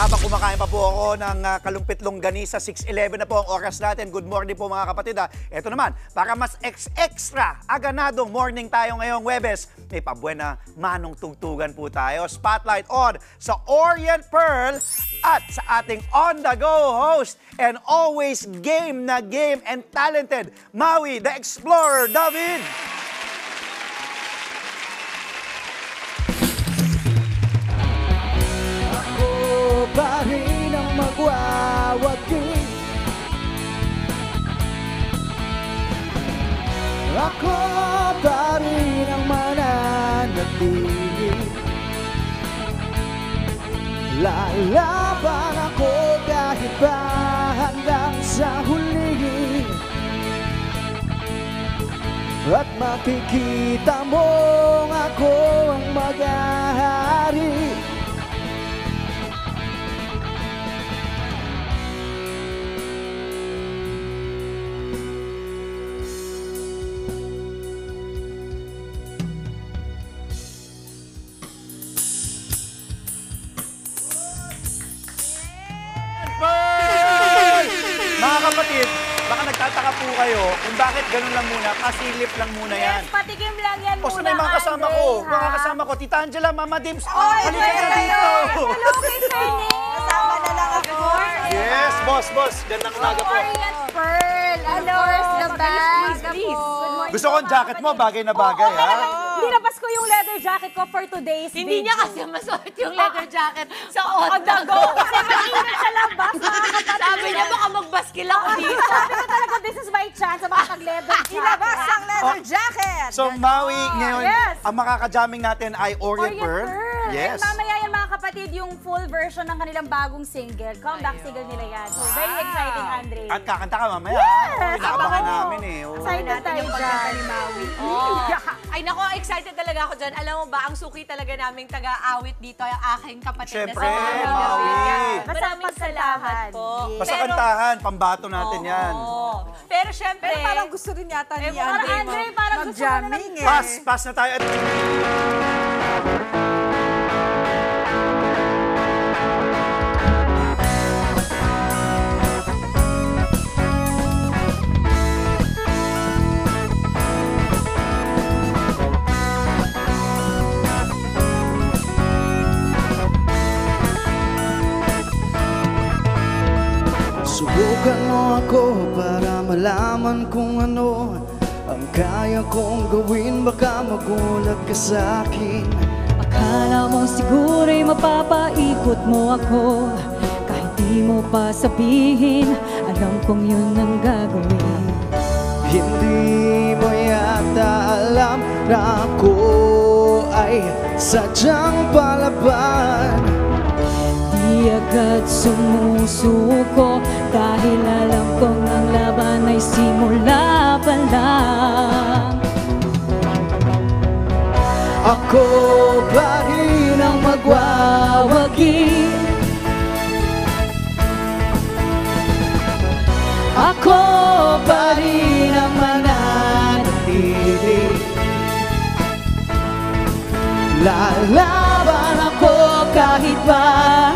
habang kumakain pa po ako ng kalumpit longganisa, 6:11 na po ang oras natin. Good morning po mga kapatid. Ito naman, para mas extra aganadong morning tayo ngayong Huwebes, may pabuena manong tugtugan po tayo. Spotlight on sa Orient Pearl at sa ating on-the-go host and always game na game and talented Maui the Explorer, David! Pa rin ang magwawagi. Ako pa rin ang mananatili. Lalaban ako kahit pa hanggang sa huli. At makikita mo ako ang mag-ahari. Mga kapatid, baka nagtataka po kayo kung bakit ganun lang muna, pasilip lang muna yan. Yes, patikim lang yan O, muna, sana yung mga kasama Andre, ko, ha? mga kasama ko, Tita Angela, Mama Dims, Oy, halika na dito! Hello, kay Fernie! Kasama na lang ako. Yes, boss, gandang umaga po. Orient Pearl, of course, the bag. Please. Good morning Gusto ko ang po, mga jacket mo, kapatid. bagay na bagay, Oo, ha? Hindi nabas ko yung leather jacket ko for today's Hindi video. niya kasi masuot yung leather jacket sa On the go. on-the-go. Kasi mainit sa labas, mga kapatid. Sabi niya baka magbaskil ako dito. Sabi ko talaga, this is my chance sa mga leather jacket. Ilabas ang leather jacket. So, Maui, ngayon, Yes. ang makakajaming natin ay Orient Pearl. Yes. Yes. And mamaya yan mga kapatid, yung full version ng kanilang bagong single. Comeback single nila yan. So, very exciting, Andre. At kakanta ka mamaya. Yes! Oy, naabangan Abangan mo. namin eh. Oo. Excited tayo dyan. Oh. Ay nako, excited talaga ako dyan. Alam mo ba, ang suki talaga naming taga-awit dito ay aking kapatid Siyempre, na si Maui. Basta Maraming salamat po. Basta kantahan, pambato natin yan. Oo. Pero syempre, Pero parang gusto rin yata ni parang Andre Andre, parang gusto ko na mag-jamming eh. Pass na tayo. Subukan mo ako para malaman kung ano ang kaya kong gawin. Baka magulat ka sa akin. Akala mo siguro'y mapapaikot mo ako. Kahit di mo pa sabihin, alam kong yun ang gagawin. Hindi mo yata alam na ako ay sadyang palaban. Di agad sumusuko dahil alam kong ang laban ay simula pa lang. Ako pa rin ang magwawagi. Ako pa rin ang mananatili. Lalaban ako kahit pa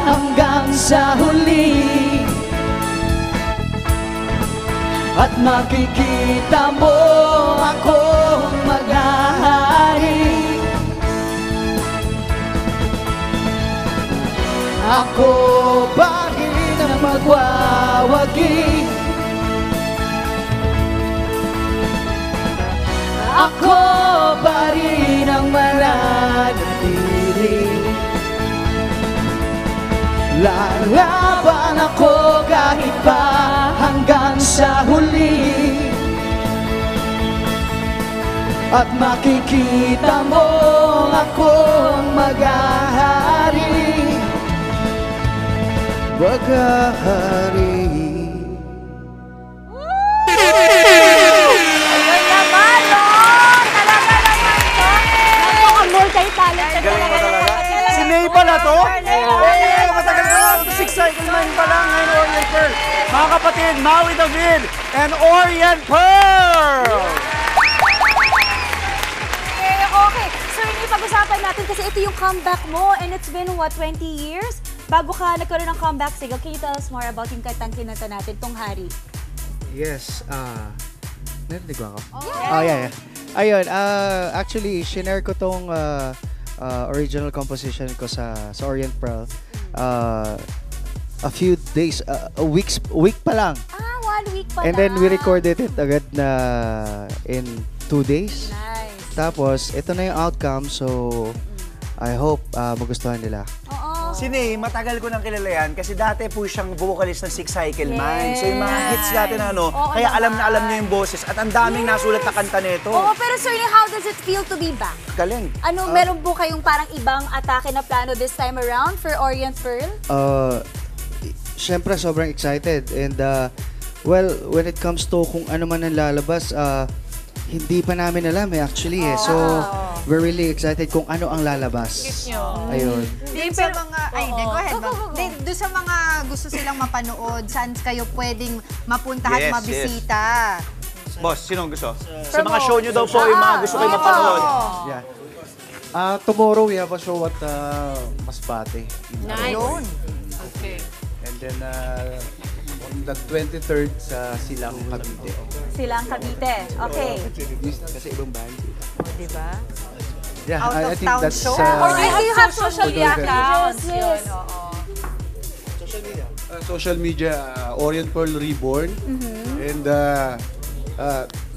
hanggang sa huli. At makikita mo akong mag-ahari. Ako pa rin ang magwawagi. Ako pa rin ang mananatili. Lalaban ako kahit pa hanggang sa huli. At makikita mo akong mag-ahari. Mag-ahari. Ayun naman, no? Talaga naman to. Napaka-multi-talented Galing mo talaga. talaga. Si May pala to? May Oo, pala. matagal na lang. 6 cycle man pa lang ngayon Orient Pearl. Mga kapatid, Maui David and Orient Pearl! Okay, so pag-usapan natin kasi ito yung comeback mo and it's been what, 20 years? bago ka nagkaroon ng comeback single, can you tell us more about yung kantang kinanta natin, Tunghari? Yes, narinig ba ako? Oh, yeah. Ayun, actually, shinare ko tong original composition ko sa Orient Pearl. A few days, a week pa lang. 1 week pa And then we recorded it agad na in 2 days. Nice. Tapos, ito na yung outcome. So, I hope magustuhan nila. Oo. Si Ney, matagal ko nang kilala yan kasi dati po siyang vocalist ng Six Cycle Mind. So yung mga hits natin Oo kaya alam naman. na alam niya yung boses at ang daming nasulat na kanta nito. Oo, pero sir, how does it feel to be back? Galing. Ano, meron po kayong parang ibang atake na plano this time around for Orient Pearl? Siyempre, sobrang excited. And, well, when it comes to kung ano man ang lalabas, hindi pa namin alam actually eh. So, we're really excited kung ano ang lalabas. Ayun. Doon sa mga, go ahead. Doon sa mga gusto silang mapanood, saan kayo pwedeng mapunta at Yes, mabisita? Boss, sinong gusto? Sa mga show nyo daw po yung mga gusto kayo mapanood. Yeah. Tomorrow we have a show at Masbate. Nice. Yun. Okay. And then on the 23rd sa Silang, Cavite. Silang Cavite. Okay. Kasi ibang band. Diba? Yeah, Out I of think town that's show? Or do you have social social media media accounts? Yes. Yun, oo. Social media, Orient Pearl Reborn. And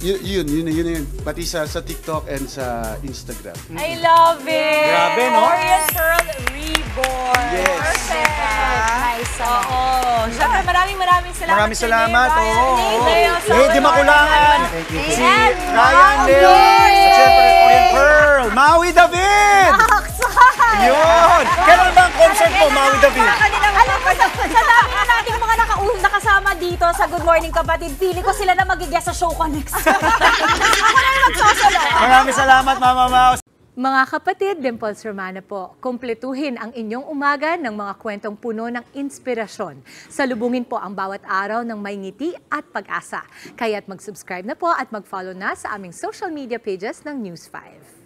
yun. Pati sa TikTok and sa Instagram. I love it! Grabe, no? Orient Pearl Reborn. Yes. Perfect. Nice. Oo. Siyempre, maraming salamat. Maraming salamat. Ryan, Oo. Leo, Eh, di makulangan. Thank you. Si Ryan Leo. At syempre, Orient Pearl. Maui David! Yun! Kailan ba ang concert mo, Maui David? Alam mo, sa dami na nating mga nakasama dito sa Good Morning Kapatid, feeling ko sila na mag-guest sa show ko next. Ako na yung magsosolo. Maraming salamat, Mama Mouse. Mga kapatid, Dimples Romana po, kumpletuhin ang inyong umaga ng mga kwentong puno ng inspirasyon. Salubungin po ang bawat araw ng may ngiti at pag-asa. Kaya't mag-subscribe na po at mag-follow na sa aming social media pages ng News 5.